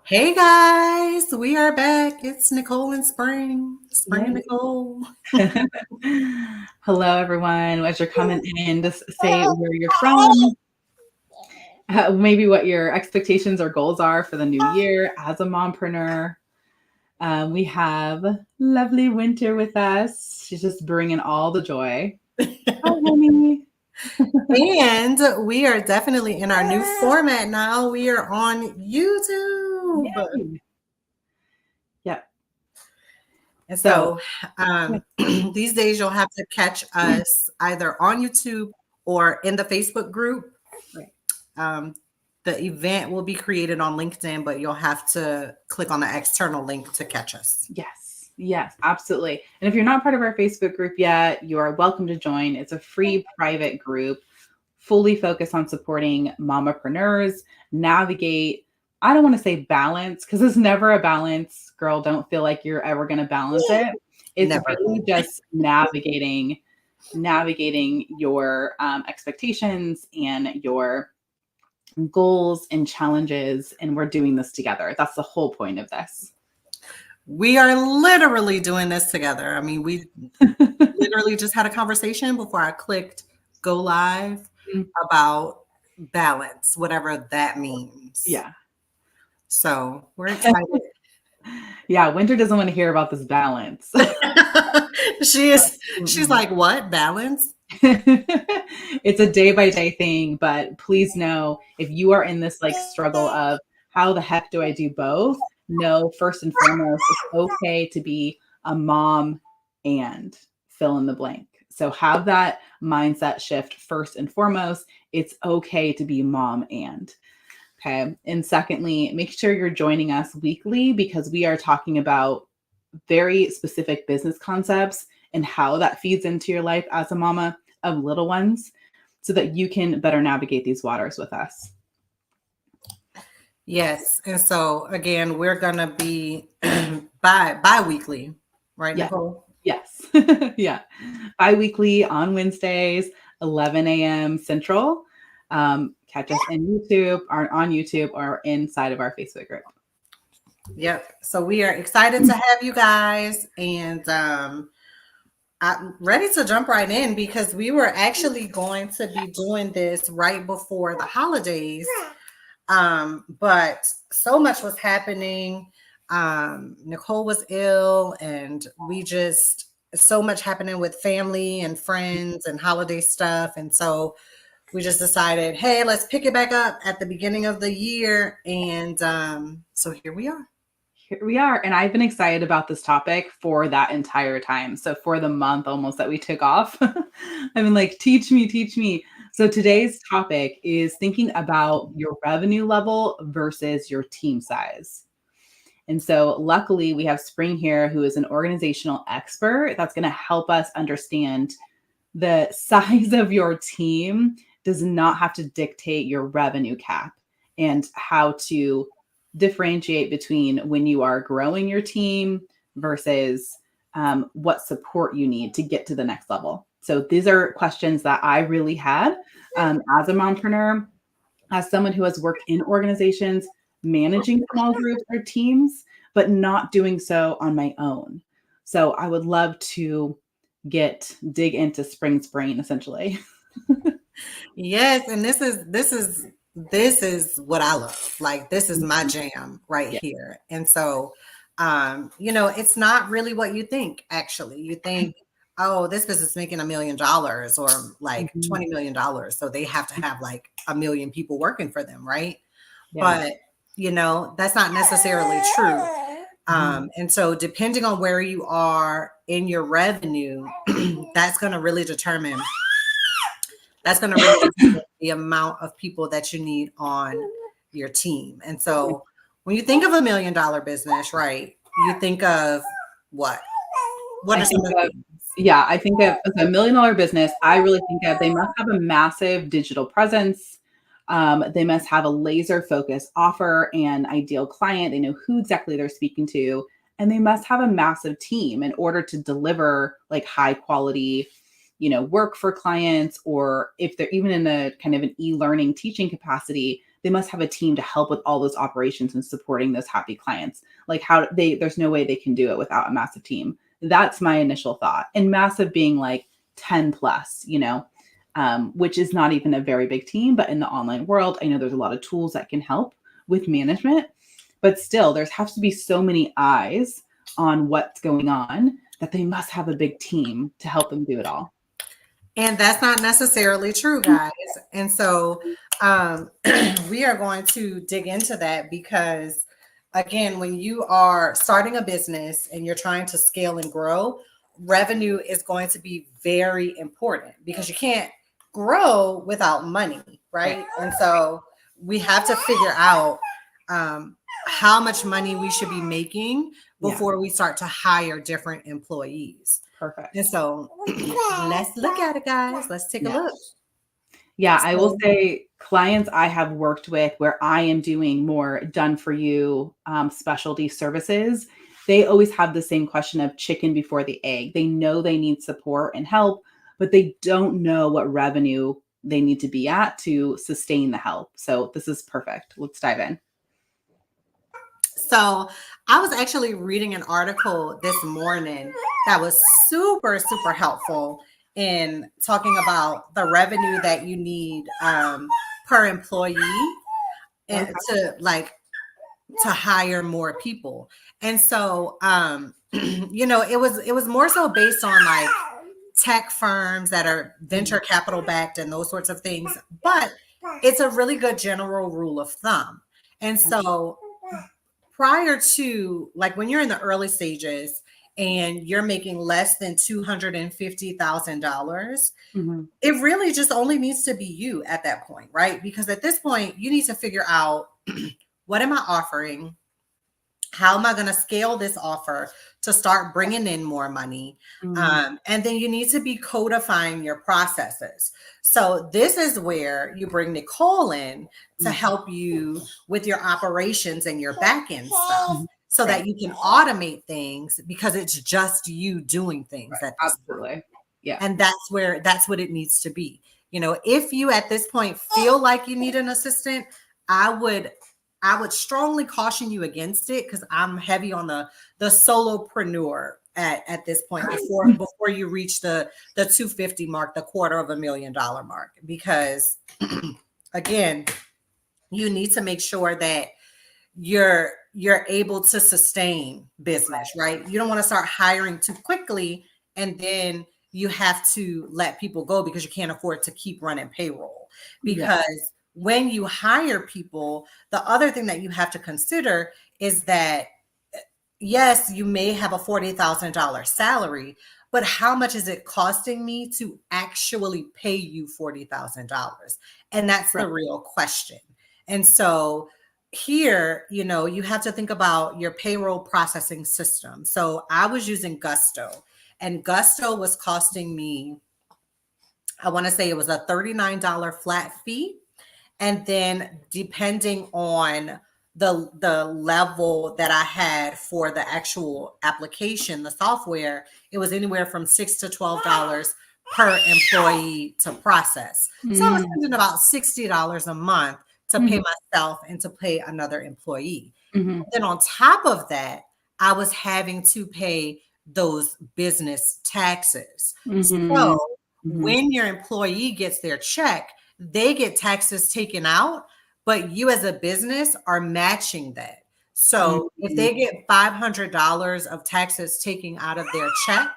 Hey guys, we are back. It's Nicole and Spring. Spring and Yay. Nicole. Hello, everyone. As you're coming in, just say where you're from, maybe what your expectations or goals are for the new year as a mompreneur. We have lovely Winter with us. She's just bringing all the joy. Hi, honey. And we are definitely in our new format now. We are on YouTube. Yay. Yep. And So, so these days you'll have to catch us either on YouTube or in the Facebook group. right. Um, the event will be created on LinkedIn, but you'll have to click on the external link to catch us. Yes, absolutely. And if you're not part of our Facebook group yet, you are welcome to join. It's a free private group, fully focused on supporting mamapreneurs, navigate. I don't want to say balance because it's never a balance. Girl, don't feel like you're ever going to balance it. It's Never. really just navigating your expectations and your goals and challenges. And we're doing this together. That's the whole point of this. We are literally doing this together. I mean, we literally just had a conversation before I clicked go live about balance, whatever that means. Yeah. So we're excited. Yeah, Winter doesn't want to hear about this balance. She's like, what? Balance? It's a day by day thing, but please know if you are in this like struggle of how the heck do I do both? No, first and foremost, it's okay to be a mom and fill in the blank. So have that mindset shift first and foremost. It's okay to be mom and. Okay. And secondly, make sure you're joining us weekly because we are talking about very specific business concepts and how that feeds into your life as a mama of little ones so that you can better navigate these waters with us. Yes. And so again, we're gonna be bi-weekly, right, Yeah. Nicole? Yes. Yeah. Bi-weekly on Wednesdays, 11 a.m. Central. Catch us in YouTube or on YouTube or inside of our Facebook group. Yep. So we are excited to have you guys, and I'm ready to jump right in because we were actually going to be doing this right before the holidays. But so much was happening. Nicole was ill, and we just so much happening with family and friends and holiday stuff. And so we just decided, hey, let's pick it back up at the beginning of the year. And so here we are. Here we are. And I've been excited about this topic for that entire time. So for the month almost that we took off, I've been like, teach me, teach me. So today's topic is thinking about your revenue level versus your team size. And so luckily we have Spring here, who is an organizational expert that's going to help us understand the size of your team does not have to dictate your revenue cap and how to differentiate between when you are growing your team versus what support you need to get to the next level. So these are questions that I really had as a mompreneur, as someone who has worked in organizations, managing small groups or teams, but not doing so on my own. So I would love to dig into Spring's brain essentially. Yes, and this is what I love. Like this is my jam right Yeah. here. And so it's not really what you think, actually. You think, oh, this business is making $1 million or like Mhm. $20 million. So they have to have like 1 million people working for them, right? Yeah. But that's not necessarily true. Mhm. And so depending on where you are in your revenue, that's going to really determine the amount of people that you need on your team. And so when you think of $1 million business, right, you think of what? What I are some think of the of, things? yeah, I think of as a $1 million business, I really think of they must have a massive digital presence. They must have a laser focused offer and ideal client. They know who exactly they're speaking to, and they must have a massive team in order to deliver like high quality, work for clients, or if they're even in a kind of an e-learning teaching capacity, they must have a team to help with all those operations and supporting those happy clients. Like there's no way they can do it without a massive team. That's my initial thought. And massive being like 10 plus, which is not even a very big team, but in the online world, I know there's a lot of tools that can help with management, but still there has to be so many eyes on what's going on that they must have a big team to help them do it all. And that's not necessarily true, guys. And so we are going to dig into that because, again, when you are starting a business and you're trying to scale and grow, revenue is going to be very important because you can't grow without money, right? And so we have to figure out how much money we should be making before we start to hire different employees. Perfect. And so let's look at it, guys. Let's take a look. Yeah, I will say clients I have worked with where I am doing more done for you specialty services, they always have the same question of chicken before the egg. They know they need support and help, but they don't know what revenue they need to be at to sustain the help. So this is perfect. Let's dive in. So I was actually reading an article this morning that was super, super helpful in talking about the revenue that you need per employee and to hire more people. And so it was more so based on like tech firms that are venture capital backed and those sorts of things, but it's a really good general rule of thumb. And so prior to, like, when you're in the early stages and you're making less than $250,000, it really just only needs to be you at that point, right? Because at this point, you need to figure out what am I offering? How am I going to scale this offer to start bringing in more money? And then you need to be codifying your processes. So this is where you bring Nicole in to help you with your operations and your back end stuff so that you can automate things because it's just you doing things at this point. Yeah. And that's what it needs to be. If you at this point feel like you need an assistant, I would strongly caution you against it because I'm heavy on the solopreneur at this point before you reach the 250 mark, the $250,000 mark, because again, you need to make sure that you're able to sustain business, right? You don't want to start hiring too quickly and then you have to let people go because you can't afford to keep running payroll. Because when you hire people, the other thing that you have to consider is that, yes, you may have a $40,000 salary, but how much is it costing me to actually pay you $40,000? And that's the real question. And so here, you have to think about your payroll processing system. So I was using Gusto, and Gusto was costing me, I want to say it was a $39 flat fee. And then depending on the level that I had for the actual application, the software, it was anywhere from $6 to $12 per employee to process. So I was spending about $60 a month to pay myself and to pay another employee. Then on top of that, I was having to pay those business taxes. So when your employee gets their check, they get taxes taken out, but you as a business are matching that. So if they get $500 of taxes taken out of their check,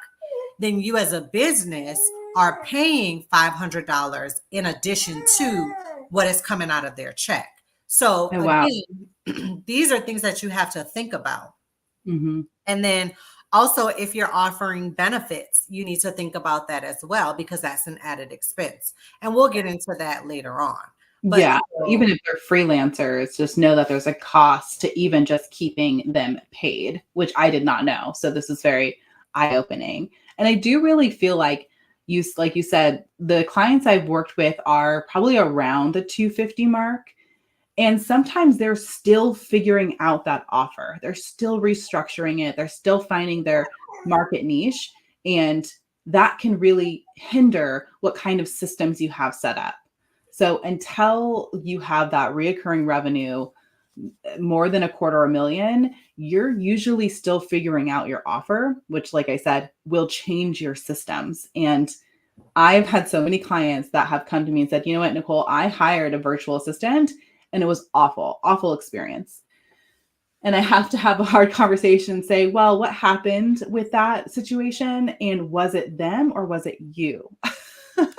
then you as a business are paying $500 in addition to what is coming out of their check. So again, these are things that you have to think about. And then also, if you're offering benefits, you need to think about that as well, because that's an added expense. And we'll get into that later on. But even if they're freelancers, just know that there's a cost to even just keeping them paid, which I did not know. So this is very eye-opening. And I do really feel like you said, the clients I've worked with are probably around the 250 mark. And sometimes they're still figuring out that offer. They're still restructuring it. They're still finding their market niche. And that can really hinder what kind of systems you have set up. So until you have that reoccurring revenue more than $250,000, you're usually still figuring out your offer, which, like I said, will change your systems. And I've had so many clients that have come to me and said, you know what, Nicole, I hired a virtual assistant and it was awful, awful experience. And I have to have a hard conversation and say, well, what happened with that situation? And was it them or was it you?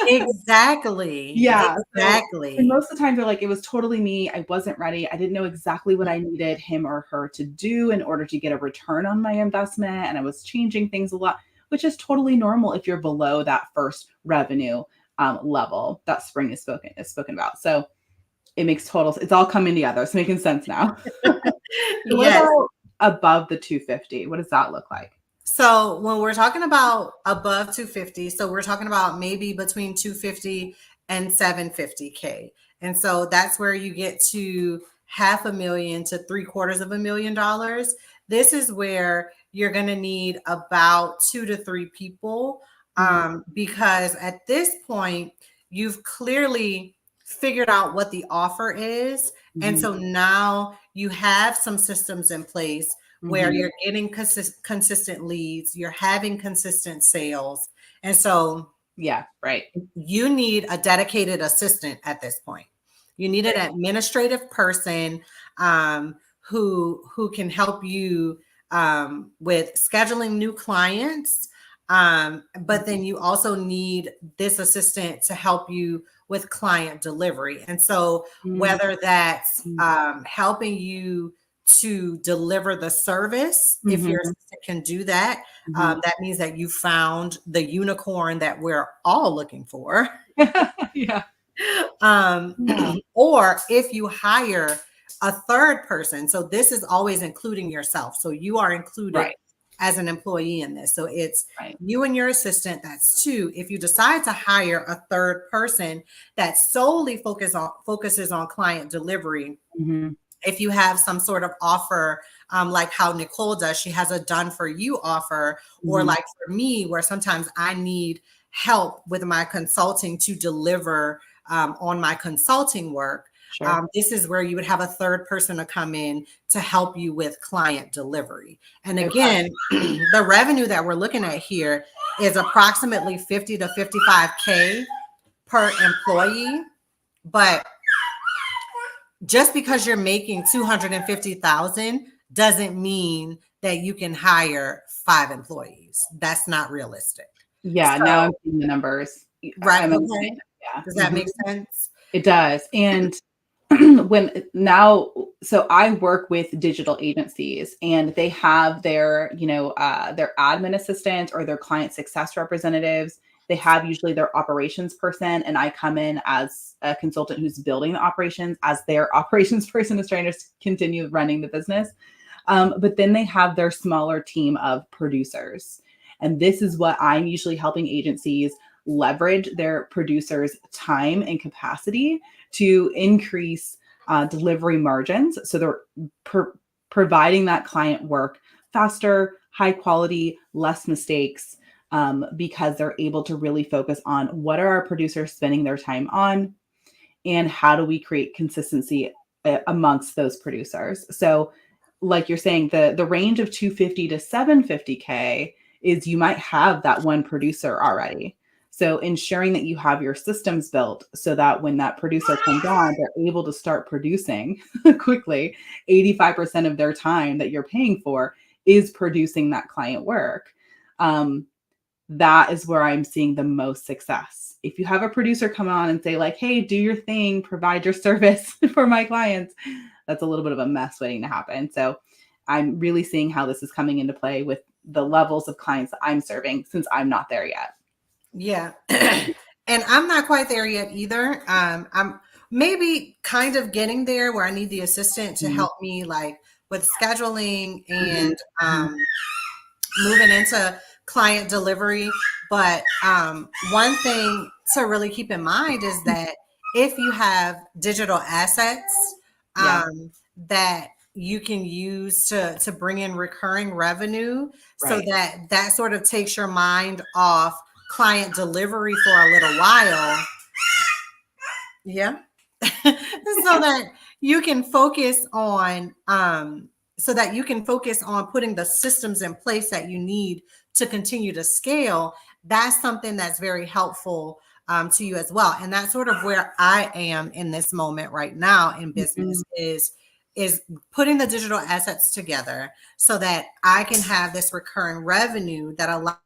Exactly. Yeah. So, and Exactly. most of the time they're like, it was totally me. I wasn't ready. I didn't know exactly what I needed him or her to do in order to get a return on my investment. And I was changing things a lot, which is totally normal if you're below that first revenue level that Spring is spoken about. So it makes total, it's all coming together. It's making sense now. So what Yes. about above the 250? What does that look like? So when we're talking about above 250, so we're talking about maybe between 250 and 750K. And so that's where you get to $500,000 to $750,000. This is where you're going to need about 2 to 3 people, Mhm, because at this point, you've clearly figured out what the offer is. And mhm, so now you have some systems in place where mhm. you're getting consistent leads, you're having consistent sales. And so Yeah, right. you need a dedicated assistant at this point. You need an administrative person, who can help you, with scheduling new clients. But then you also need this assistant to help you with client delivery. And so Mhm, whether that's, mhm, helping you to deliver the service, if your mhm, assistant can do that, mhm. that means that you found the unicorn that we're all looking for. Yeah, Um, yeah, or if you hire a third person, so this is always including yourself. So you are included right, as an employee in this. So it's right. you and your assistant, that's two. If you decide to hire a third person that solely focuses on client delivery, Mhm, if you have some sort of offer, like how Nicole does, she has a done for you offer, or mhm. like for me, where sometimes I need help with my consulting to deliver, on my consulting work. Sure. This is where you would have a third person to come in to help you with client delivery. And Okay. again, the revenue that we're looking at here is approximately 50 to 55K per employee. But just because you're making 250,000 doesn't mean that you can hire 5 employees. That's not realistic. Yeah, now I'm So, seeing the numbers. right, I'm okay. understanding. Yeah. Does that Mhm. make sense? It does. And when now, so I work with digital agencies and they have their, their admin assistant or their client success representatives. They have usually their operations person, and I come in as a consultant who's building the operations as their operations person is trying to continue running the business. But then they have their smaller team of producers. And this is what I'm usually helping agencies leverage their producers' time and capacity to increase delivery margins. So they're providing that client work faster, high quality, less mistakes, because they're able to really focus on what are our producers spending their time on and how do we create consistency amongst those producers. So like you're saying, the range of 250 to 750K is you might have that one producer already. So ensuring that you have your systems built so that when that producer comes on, they're able to start producing quickly. 85% of their time that you're paying for is producing that client work. Um, that is where I'm seeing the most success. If you have a producer come on and say, like, hey, do your thing, provide your service for my clients, that's a little bit of a mess waiting to happen. So I'm really seeing how this is coming into play with the levels of clients that I'm serving since I'm not there yet. Yeah. And I'm not quite there yet either. I'm maybe kind of getting there where I need the assistant to Mhm, help me, like with scheduling mhm, and, mhm. moving into client delivery. But, one thing to really keep in mind is that if you have digital assets, Yeah, that you can use to bring in recurring revenue, so right. that sort of takes your mind off client delivery for a little while. Yeah. So that you can focus on so that you can focus on putting the systems in place that you need to continue to scale. That's something that's very helpful to you as well. And that's sort of where I am in this moment right now in Mhm. business is putting the digital assets together so that I can have this recurring revenue that allows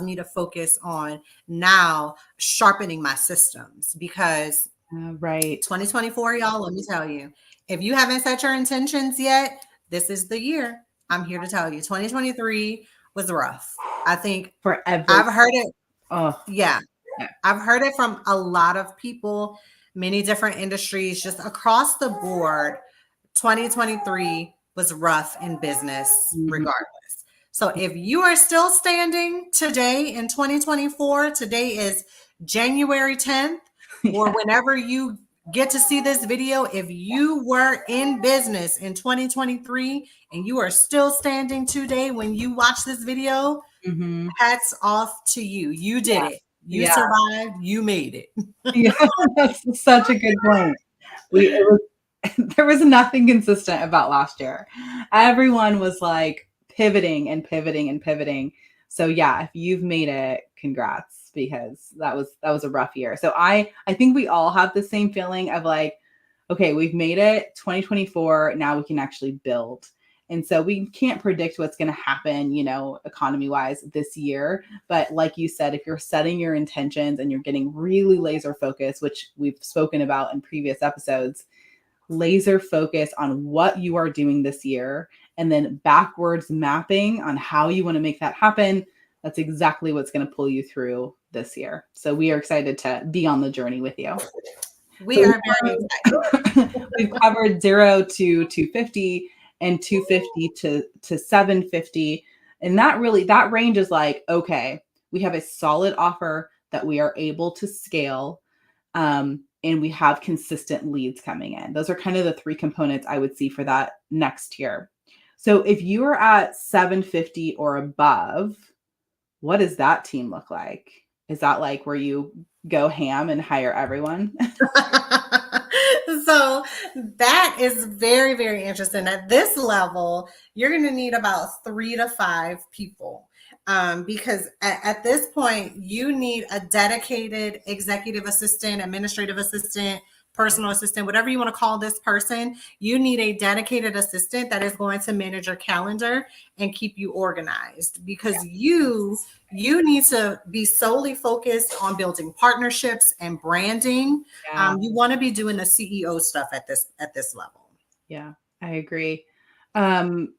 me to focus on now sharpening my systems because Right. 2024, y'all, let me tell you, if you haven't set your intentions yet, this is the year. I'm here to tell you 2023 was rough. I think For every I've heard it. oh, Yeah, yeah. I've heard it from a lot of people, many different industries, just across the board. 2023 was rough in business, Mhm. regardless. So if you are still standing today in 2024, today is January 10th, or Yeah. whenever you get to see this video, if you were in business in 2023 and you are still standing today when you watch this video, Mhm. hats off to you. You did Yeah. it. You Yeah. survived. You made it. Yeah. That's such a good point. We it was there was nothing consistent about last year. Everyone was like pivoting and pivoting and pivoting. So yeah, if you've made it, congrats because that was a rough year. So I think we all have the same feeling of like, okay, we've made it 2024, now we can actually build. And so we can't predict what's going to happen, economy wise this year. But like you said, if you're setting your intentions and you're getting really laser focused, which we've spoken about in previous episodes, laser focus on what you are doing this year and then backwards mapping on how you want to make that happen. That's exactly what's going to pull you through this year. So we are excited to be on the journey with you. We So are very excited. we've covered 0 to 250 and 250 to 750. And that range is like, okay, we have a solid offer that we are able to scale, and we have consistent leads coming in. Those are kind of the three components I would see for that next year. So if you are at 750 or above, what does that team look like? Is that like where you go ham and hire everyone? So that is very, very interesting. At this level, you're going to need about 3 to 5 people. Because at this point, you need a dedicated executive assistant, administrative assistant, personal assistant, whatever you want to call this person. You need a dedicated assistant that is going to manage your calendar and keep you organized because you need to be solely focused on building partnerships and branding. Yeah. You want to be doing the CEO stuff at this level. Yeah, I agree. Um,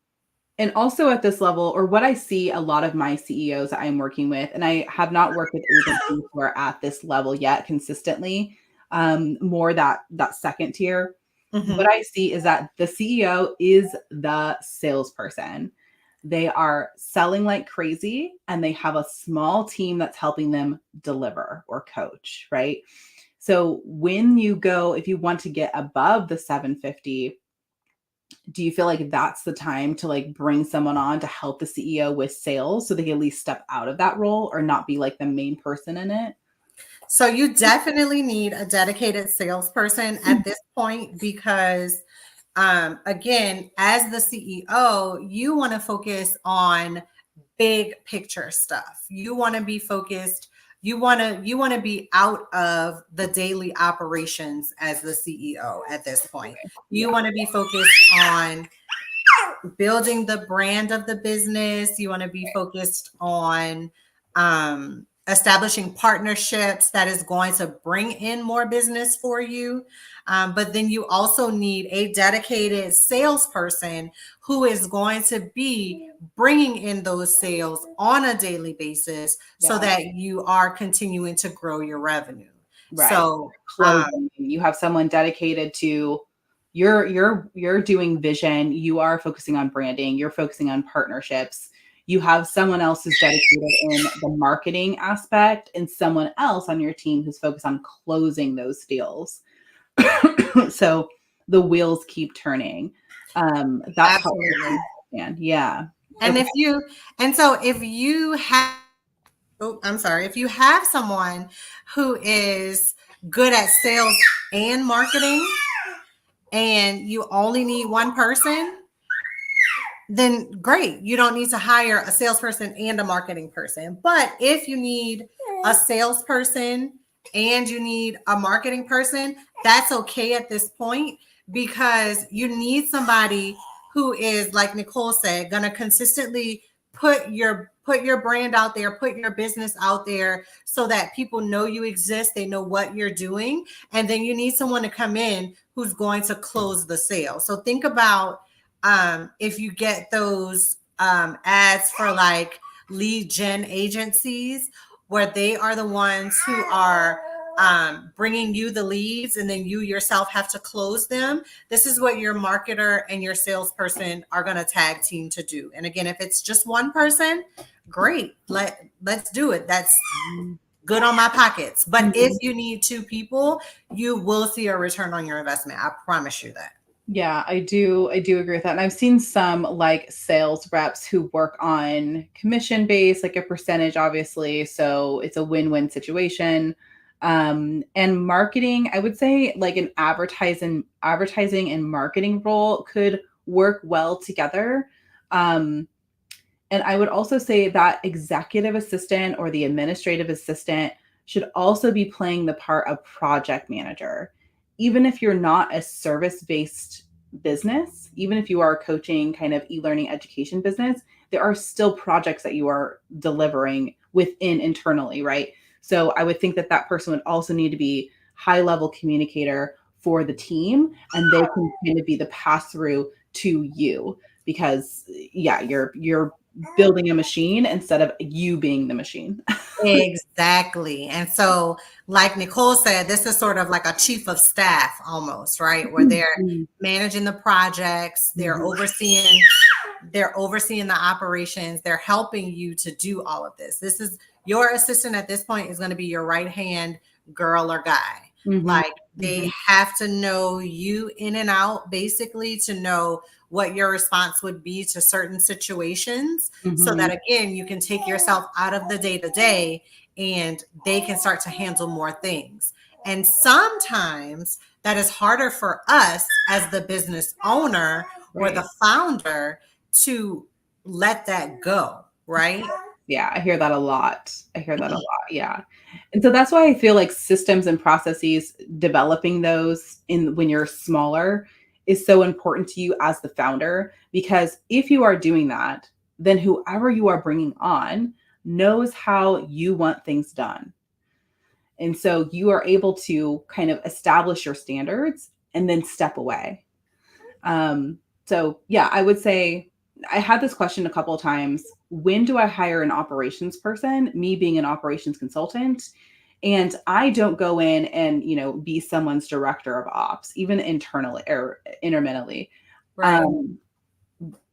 and also at this level, or what I see a lot of my CEOs that I'm working with, and I have not worked with agencies who are at this level yet consistently, more that second tier. What Mhm. I see is that the CEO is the salesperson. They are selling like crazy and they have a small team that's helping them deliver or coach, right? So when you go, if you want to get above the 750, do you feel like that's the time to like bring someone on to help the CEO with sales so they can at least step out of that role or not be like the main person in it? So you definitely need a dedicated salesperson at this point because again, as the CEO, you want to focus on big picture stuff. You want to be focused. You want to be out of the daily operations as the CEO at this point. You Yeah. want to be focused on building the brand of the business. You want to be focused on establishing partnerships that is going to bring in more business for you. But then you also need a dedicated salesperson who is going to be bringing in those sales on a daily basis so Yeah. that you are continuing to grow your revenue. Right. So, Closing. You have someone dedicated to you're doing vision, you are focusing on branding, you're focusing on partnerships. You have someone else who's dedicated in the marketing aspect and someone else on your team who's focused on closing those deals. So the wheels keep turning. That's how absolutely. I understand. Yeah. And Okay. if you have, oh, I'm sorry, if you have someone who is good at sales and marketing, and you only need one person, then great. You don't need to hire a salesperson and a marketing person. But if you need a salesperson and you need a marketing person, that's okay at this point, because you need somebody who is, like Nicole said, going to consistently put your brand out there, put your business out there, so that people know you exist, they know what you're doing, and then you need someone to come in who's going to close the sale. So think about, if you get those ads for like lead gen agencies, where they are the ones who are bringing you the leads, and then you yourself have to close them. This is what your marketer and your salesperson are going to tag team to do. And again, if it's just one person, great. Let's do it. That's good on my pockets. But if you need two people, you will see a return on your investment. I promise you that. Yeah, I do agree with that. And I've seen some like sales reps who work on commission base, like a percentage, obviously. So it's a win-win situation. And marketing, I would say like an advertising and marketing role could work well together. Um, and I would also say that executive assistant or the administrative assistant should also be playing the part of project manager. Even if you're not a service based business, even if you are a coaching kind of e learning education business, there are still projects that you are delivering within internally, right? So I would think that that person would also need to be high level communicator for the team, and they can kind of be the pass through to you, because yeah, you're building a machine instead of you being the machine. Exactly. And so, like Nicole said, this is sort of like a chief of staff almost, right? Where they're managing the projects, they're overseeing the operations, they're helping you to do all of this. This is your assistant at this point is going to be your right hand girl or guy. Like, they have to know you in and out, basically, to know what your response would be to certain situations, so that again, you can take yourself out of the day to day, and they can start to handle more things. And sometimes that is harder for us as the business owner or Right. the founder to let that go, right? Yeah, I hear that a lot. I hear that a lot. Yeah. And so that's why I feel like systems and processes, developing those in when you're smaller is so important to you as the founder, because if you are doing that, then whoever you are bringing on knows how you want things done. And so you are able to kind of establish your standards and then step away. So yeah, I would say I had this question a couple of times. When do I hire an operations person? Me being an operations consultant. And I don't go in and, be someone's director of ops, even internally or intermittently. Right. Um,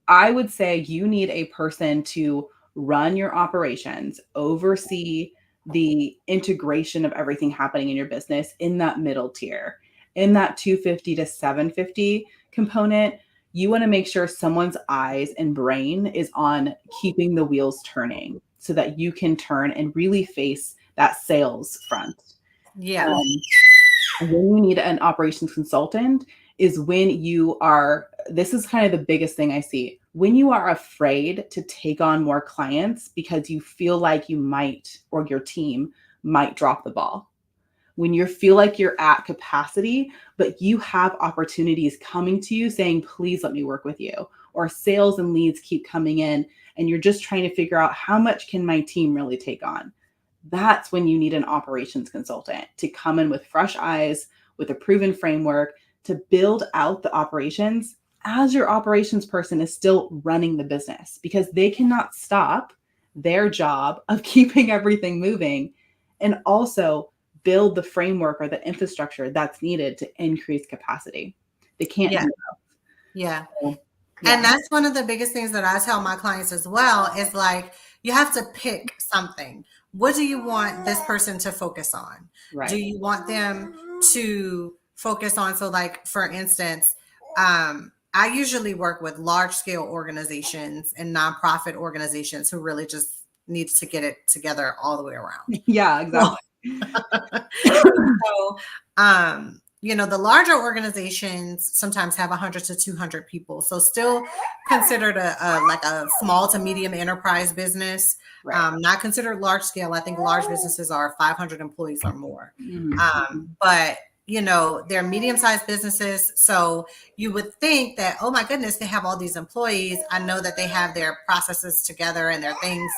I would say you need a person to run your operations, oversee the integration of everything happening in your business in that middle tier. In that 250 to 750 component, you want to make sure someone's eyes and brain is on keeping the wheels turning so that you can turn and really face that sales front. Yeah. Um, when you need an operations consultant is when you are, this is kind of the biggest thing I see, when you are afraid to take on more clients because you feel like you might, or your team might drop the ball. When you feel like you're at capacity, but you have opportunities coming to you saying, please let me work with you, or sales and leads keep coming in, and you're just trying to figure out how much can my team really take on. That's when you need an operations consultant to come in with fresh eyes, with a proven framework to build out the operations as your operations person is still running the business, because they cannot stop their job of keeping everything moving and also build the framework or the infrastructure that's needed to increase capacity. They can't Yeah. do Yeah. that. Yeah. And that's one of the biggest things that I tell my clients as well, is like, you have to pick something. What do you want this person to focus on? Do Right. you want them to focus on, so like, for instance, I usually work with large scale organizations and nonprofit organizations who really just needs to get it together all the way around. Yeah, So exactly. And so, the larger organizations sometimes have 100 to 200 people. So still considered like a small to medium enterprise business, Right. not considered large scale. I think large businesses are 500 employees or more. Mhm. But they're medium-sized businesses. So you would think that, oh my goodness, they have all these employees. I know that they have their processes together and their things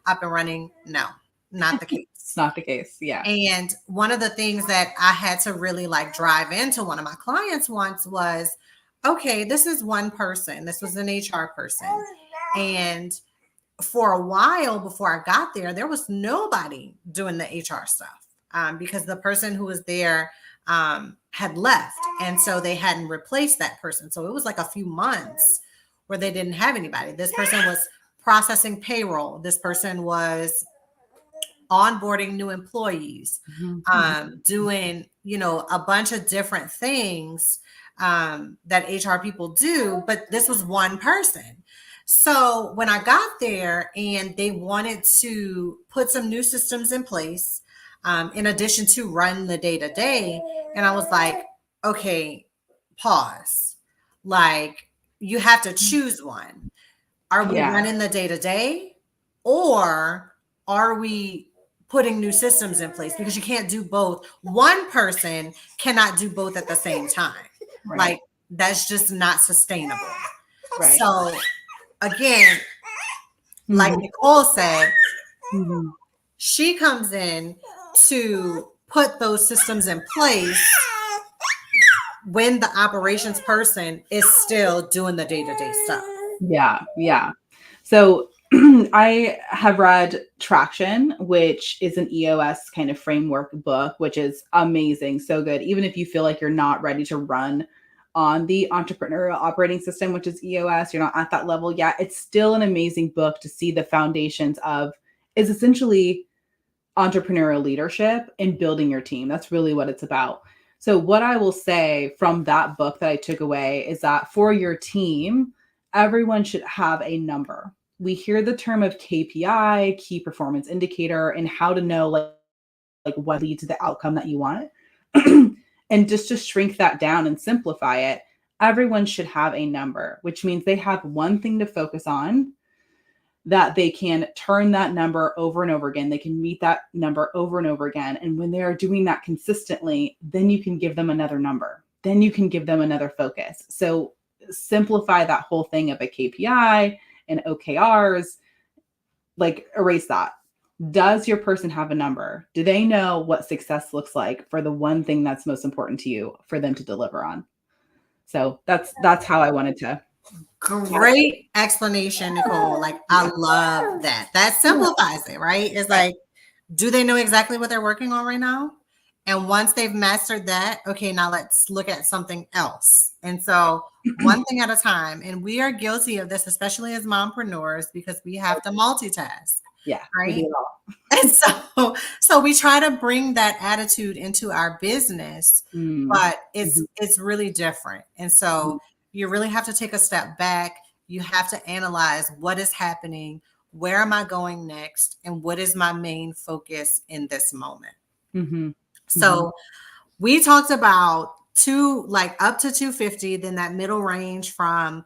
up and running. No, not the It's case. not the case. Yeah. And one of the things that I had to really like drive into one of my clients once was, okay, this is one person. This was an HR person. And for a while before I got there, there was nobody doing the HR stuff, because the person who was there had left. And so they hadn't replaced that person. So it was like a few months where they didn't have anybody. This person was processing payroll. This person was onboarding new employees, Mhm. Mhm. doing, a bunch of different things that HR people do, but this was one person. So when I got there and they wanted to put some new systems in place, in addition to run the day to day, and I was like, okay, pause. Like, you have to choose one. Are we Yeah. running the day to day, or are we putting new systems in place? Because you can't do both. One person cannot do both at the same time. Right. Like, that's just not sustainable. Right. So, again, like Mhm. Nicole said, Mhm. she comes in to put those systems in place when the operations person is still doing the day to day stuff. Yeah. Yeah. So I have read Traction, which is an EOS kind of framework book, which is amazing. So good. Even if you feel like you're not ready to run on the entrepreneurial operating system, which is EOS, you're not at that level yet, it's still an amazing book to see the foundations of, is essentially entrepreneurial leadership and building your team. That's really what it's about. So, what I will say from that book that I took away is that for your team, everyone should have a number. We hear the term of KPI, key performance indicator, and how to know like what leads to the outcome that you want. And just to shrink that down and simplify it, everyone should have a number, which means they have one thing to focus on, that they can turn that number over and over again. They can meet that number over and over again. And when they are doing that consistently, then you can give them another number. Then you can give them another focus. So simplify that whole thing of a KPI and OKRs, like erase that. Does your person have a number? Do they know what success looks like for the one thing that's most important to you for them to deliver on? So that's how I wanted to. Great explanation, Nicole. Like, I Yeah. love that. That Yeah. simplifies it, right? It's Right. like, do they know exactly what they're working on right now? And once they've mastered that, okay, now let's look at something else. And so, one thing at a time. And we are guilty of this, especially as mompreneurs, because we have to multitask, Yeah. We do right? it all. And so we try to bring that attitude into our business, Mm. but it's Mhm. it's really different. And so you really have to take a step back. You have to analyze what is happening, where am I going next, and what is my main focus in this moment. Mhm. Mhm. So we talked about like up to 250, then that middle range from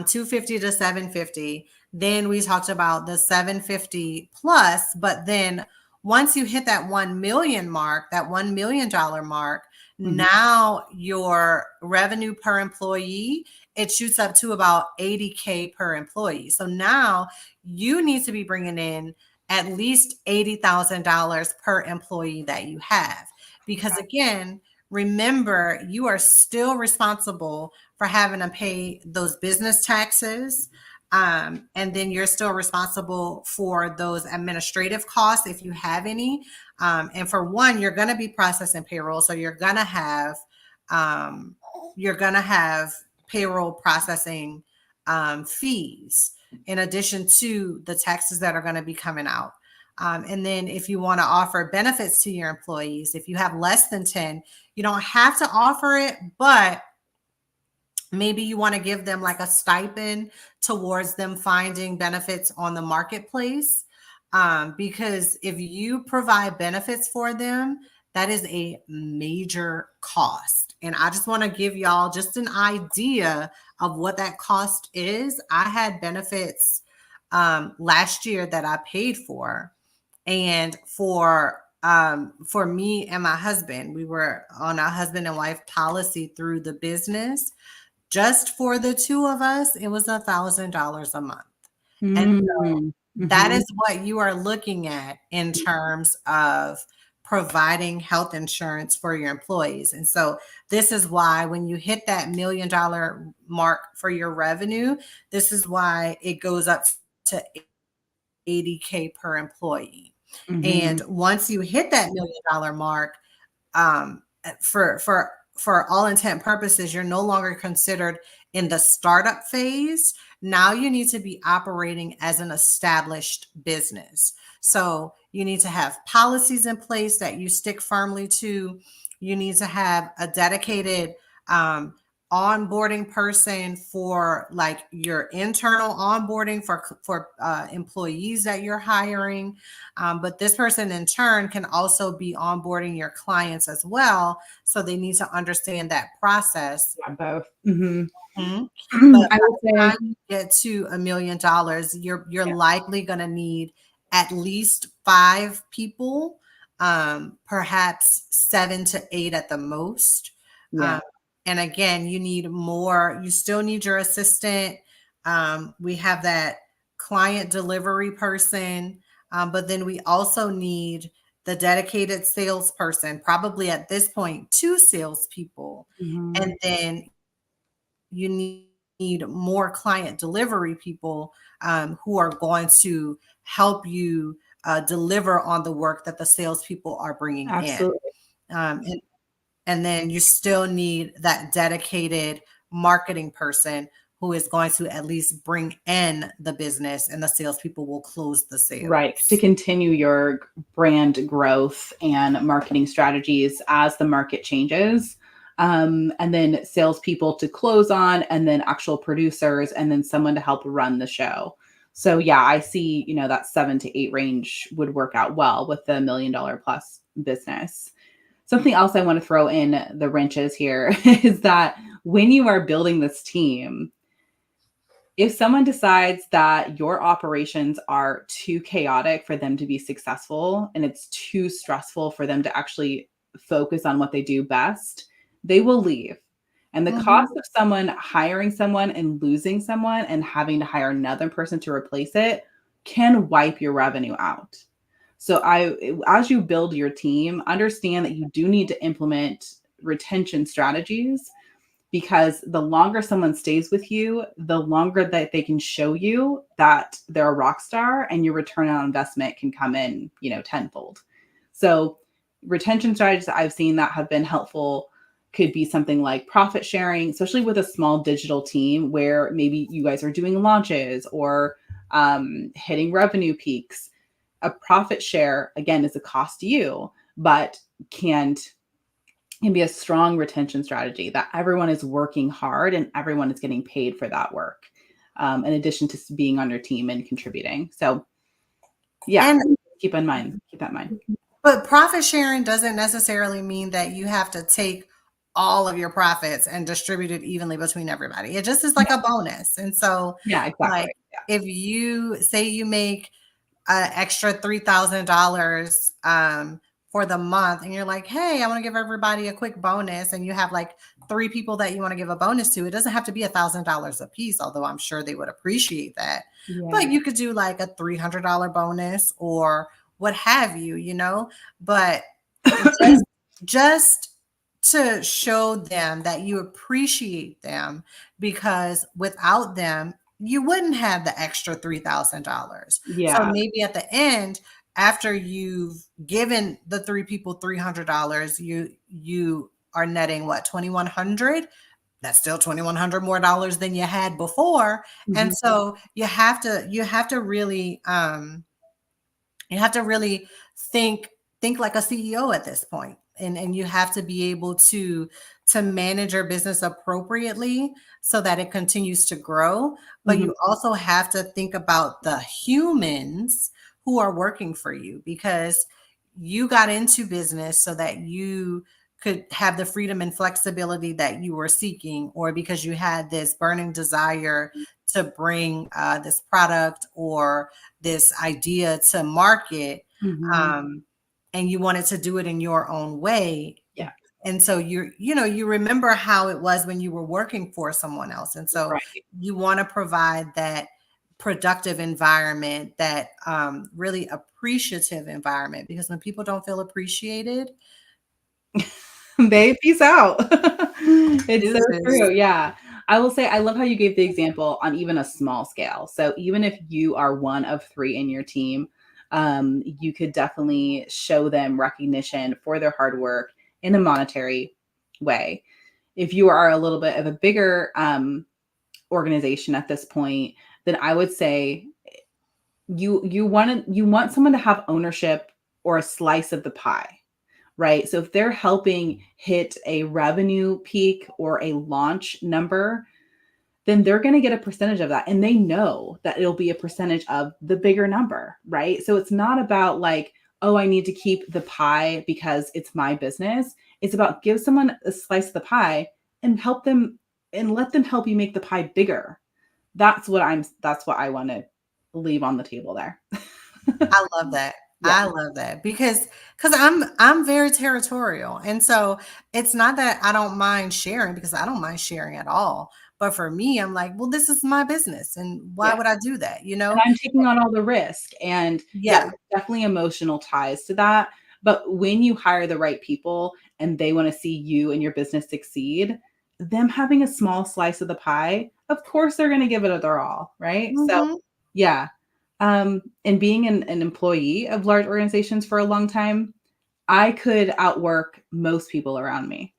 250 to 750. Then we talked about the 750 plus, but then once you hit that 1 million mark, that $1 million mark, Mhm. now your revenue per employee, it shoots up to about 80K per employee. So now you need to be bringing in at least $80,000 per employee that you have. Because again, remember, you are still responsible for having to pay those business taxes. And then you're still responsible for those administrative costs if you have any. And for one, you're going to be processing payroll. So um, you're going to have payroll processing fees in addition to the taxes that are going to be coming out. And then if you want to offer benefits to your employees, if you have less than 10, you don't have to offer it, but maybe you want to give them like a stipend towards them finding benefits on the marketplace. because if you provide benefits for them, that is a major cost. And I just want to give y'all just an idea of what that cost is. I had benefits last year that I paid for, and for me and my husband, we were on a husband and wife policy through the business. Just for the two of us, it was $1,000 a month. And Mm, that mhm. is what you are looking at in terms of providing health insurance for your employees. And so this is why when you hit that $1 million mark for your revenue, this is why it goes up to 80K per employee. And Mhm. once you hit that $1 million mark, for all intent and purposes, you're no longer considered in the startup phase. Now you need to be operating as an established business. So you need to have policies in place that you stick firmly to. You need to have a dedicated onboarding person for like your internal onboarding for employees that you're hiring. But this person in turn can also be onboarding your clients as well. So they need to understand that process. Yeah, both. Mhm. Mhm. But I by would the say time you get to $1 million, you're yeah, likely going to need at least 5 people, perhaps 7 to 8 at the most. yeah. Um, and again, you need more. You still need your assistant. We have that client delivery person, but then we also need the dedicated salesperson. Probably at this point, 2 salespeople, Mhm. and then you need more client delivery people who are going to help you deliver on the work that the salespeople are bringing in. Absolutely. Um, and, and then you still need that dedicated marketing person who is going to at least bring in the business, and the salespeople will close the Right, to sales. continue your brand growth and marketing strategies as the market changes. And then salespeople to close on, and then actual producers, and then someone to help run the show. So yeah, I see, that 7 to 8 range would work out well with the $1 million plus business. Something else I want to throw in the wrenches here is that when you are building this team, if someone decides that your operations are too chaotic for them to be successful and it's too stressful for them to actually focus on what they do best, they will leave. And the cost Mhm. of someone hiring someone and losing someone and having to hire another person to replace it can wipe your revenue out. So as you build your team, understand that you do need to implement retention strategies, because the longer someone stays with you, the longer that they can show you that they're a rock star, and your return on investment can come in, tenfold. So retention strategies that I've seen that have been helpful could be something like profit sharing, especially with a small digital team where maybe you guys are doing launches or hitting revenue peaks. A profit share, again, is a cost to you, but can't can be a strong retention strategy that everyone is working hard and everyone is getting paid for that work, in addition to being on your team and contributing. So, yeah, And keep that in mind. but profit sharing doesn't necessarily mean that you have to take all of your profits and distribute it evenly between everybody. It just is like Yeah, a bonus. And so, yeah, exactly. like, if you say you make an extra $3,000 for the month, and you're like, hey, I want to give everybody a quick bonus, and you have like 3 people that you want to give a bonus to, it doesn't have to be $1,000 a piece, although I'm sure they would appreciate that. But Yeah. you could do like a $300 bonus or what have you, but just just to show them that you appreciate them, because without them you wouldn't have the extra $3,000. So Yeah. maybe at the end, after you've given the 3 people $300, you are netting what, 2,100. That's still 2,100 more dollars than you had before. And Mhm. so you have to really think like a CEO at this point. And you have to be able to manage your business appropriately so that it continues to grow. But Mhm. you also have to think about the humans who are working for you, because you got into business so that you could have the freedom and flexibility that you were seeking, or because you had this burning desire to bring this product or this idea to market, Mhm. um, and you wanted to do it in your own way. Yeah. And so you remember how it was when you were working for someone else. And so Right. you want to provide that productive environment, that really appreciative environment, because when people don't feel appreciated, They peace out. It's so deuces. true, yeah. I will say I love how you gave the example on even a small scale. So even if you are one of 3 in your team, you could definitely show them recognition for their hard work in a monetary way. If you are a little bit of a bigger, organization at this point, then I would say you want someone to have ownership or a slice of the pie, right? So if they're helping hit a revenue peak or a launch number, then they're going to get a percentage of that. And they know that it'll be a percentage of the bigger number, right? So it's not about like, oh, I need to keep the pie because it's my business. It's about give someone a slice of the pie and help them and let them help you make the pie bigger. That's what I want to leave on the table there. I love that. Yeah. I love that because I'm very territorial. And so it's not that I don't mind sharing, because I don't mind sharing at all. But for me, I'm like, well, this is my business. And why Yeah. would I do that? And I'm taking on all the risk. And yeah, Yeah. there's definitely emotional ties to that. But when you hire the right people and they want to see you and your business succeed, them having a small slice of the pie, of course they're going to give it their all, right? So Hmm. yeah. And being an employee of large organizations for a long time, I could outwork most people around me,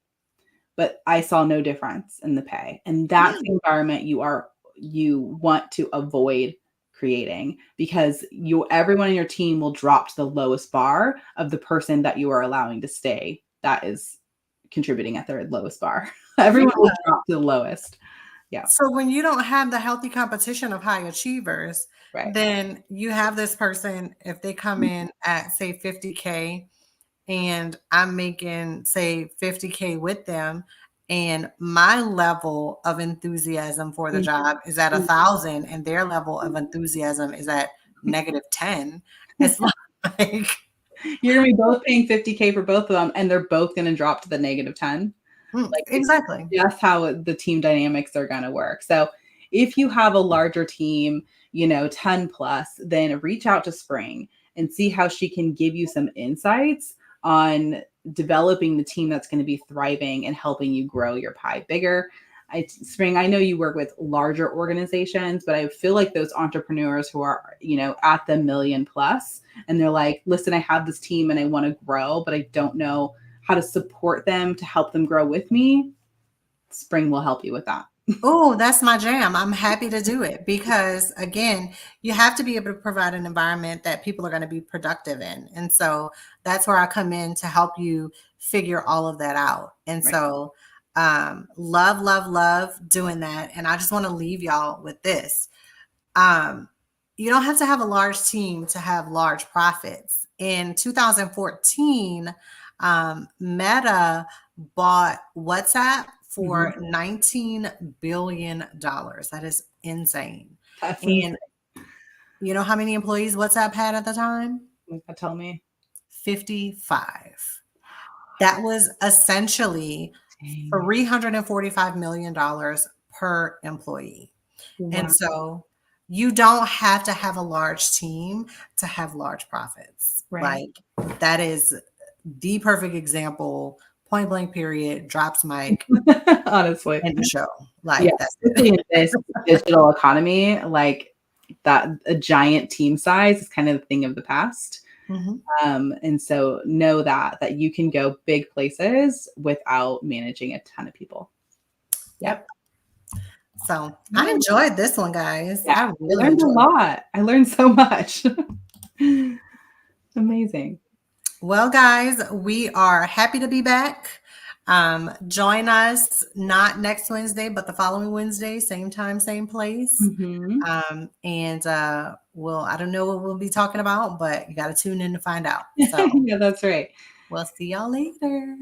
but I saw no difference in the pay. And Yeah. that's the environment you want to avoid creating, because everyone in your team will drop to the lowest bar of the person that you are allowing to stay that is contributing at their lowest bar. Everyone will drop to the lowest. Yeah. So when you don't have the healthy competition of high achievers, Right. then you have this person, if they come in at say 50K and I'm making say 50K with them, and my level of enthusiasm for the Mhm. job is at 1,000 and their level of enthusiasm is at -10. It's like, You're gonna be both paying 50K for both of them, and they're both gonna drop to the -10. Like, it's exactly. just how the team dynamics are gonna work. So, if you have a larger team, 10 plus, then reach out to Spring and see how she can give you some insights on developing the team that's gonna be thriving and helping you grow your pie bigger. Spring, I know you work with larger organizations, but I feel like those entrepreneurs who are, at the million plus, and they're like, listen, I have this team and I want to grow, but I don't know how to support them to help them grow with me. Spring will help you with that. Oh, that's my jam. I'm happy to do it because, again, you have to be able to provide an environment that people are going to be productive in. And so that's where I come in to help you figure all of that out. And Right. so, love, love, love doing that. And I just want to leave y'all with this. Um, you don't have to have a large team to have large profits. In 2014, Meta bought WhatsApp Mhm. for $19 billion. That is insane. That's And insane. you know how many employees WhatsApp had at the time? Tell me. 55. That was essentially Dang. $345 million per employee. And Wow. so you don't have to have a large team to have large profits. Right. Like, that is the perfect example, point blank period, drops mic, Honestly. end the show. Yeah, Like, that's especially in this digital economy, like that a giant team size is kind of the thing of the past. Mhm. And so know that you can go big places without managing a ton of people. Yeah. Yep. So I Yeah. enjoyed this one, guys. Yeah. I I really learned a enjoyed it. lot. I learned so much. Amazing. Well, guys, we are happy to be back. Join us not next Wednesday, but the following Wednesday, same time, same place. Mhm. And I don't know what we'll be talking about, but you got to tune in to find out. So Yeah, that's right. we'll see y'all later.